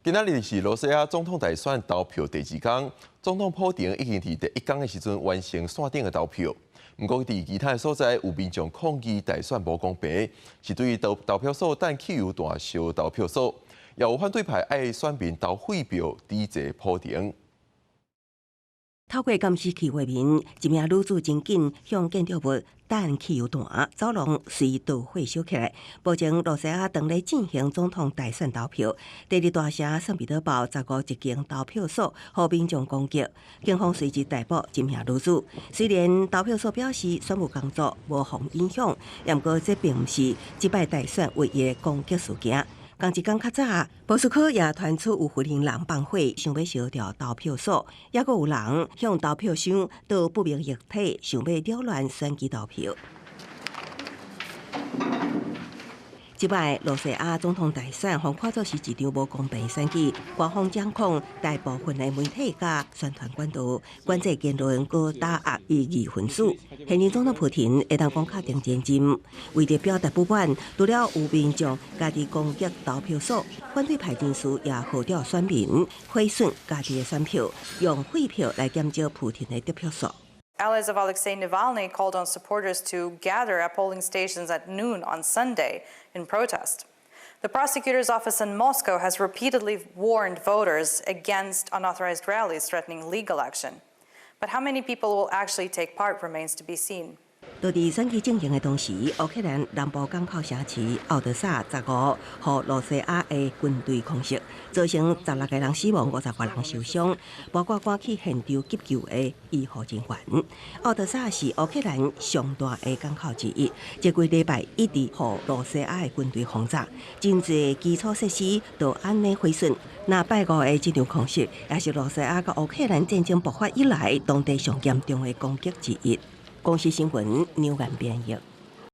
今仔日是罗西亚总统大选投票第二天，总统普廷已经伫第一天的时阵完成线顶的投票。不过，伫其他的所在有民众抗议大选无公平，是对投票所等汽油弹烧投票所，也有反对派爱选民投废票抵制普廷。 透过监视器画面，一名女子真紧向建筑物弹汽油弹，走廊随导火烧起来，保证罗西亚当咧进行总统大选投票。第二大城圣彼得堡15一间投票所互民众攻击，警方随即逮捕一名女子。虽然投票所表示选务工作无受影响，不过这并不是这摆大选唯一的攻击事件。 同一天较早，波斯科也传出有非人放火，想要烧掉投票所，也阁有人向投票箱倒不明液体，想要扰乱选举投票。 即摆罗西亚总统大选，互看作是一场无公平选举。官方掌控大部分的媒体甲宣传管道，管制言论，搁打压异议分子。现任总统普廷会当讲确定前进，为着表达不满，除了有民众家己攻击投票所，反对派人士也号召选民毁损家己的选票，用废票来减少普廷的得票数。 Allies of Alexei Navalny called on supporters to gather at polling stations at noon on Sunday in protest. The prosecutor's office in Moscow has repeatedly warned voters against unauthorized rallies threatening legal action. But how many people will actually take part remains to be seen. 就伫选举进行的同时，乌克兰南部港口城市奥德萨15和罗西亚的军队空袭，造成16个人死亡，50多人受伤，包括赶去现场急救的医护人员。奥德萨是乌克兰上大的港口之一，这几礼拜一直互罗西亚的军队轰炸，真侪基础设施都安尼毁损。那拜五的这场空袭，也是罗西亚甲乌克兰战争爆发以来当地上严重的攻击之一。公司新闻，牛眼编译。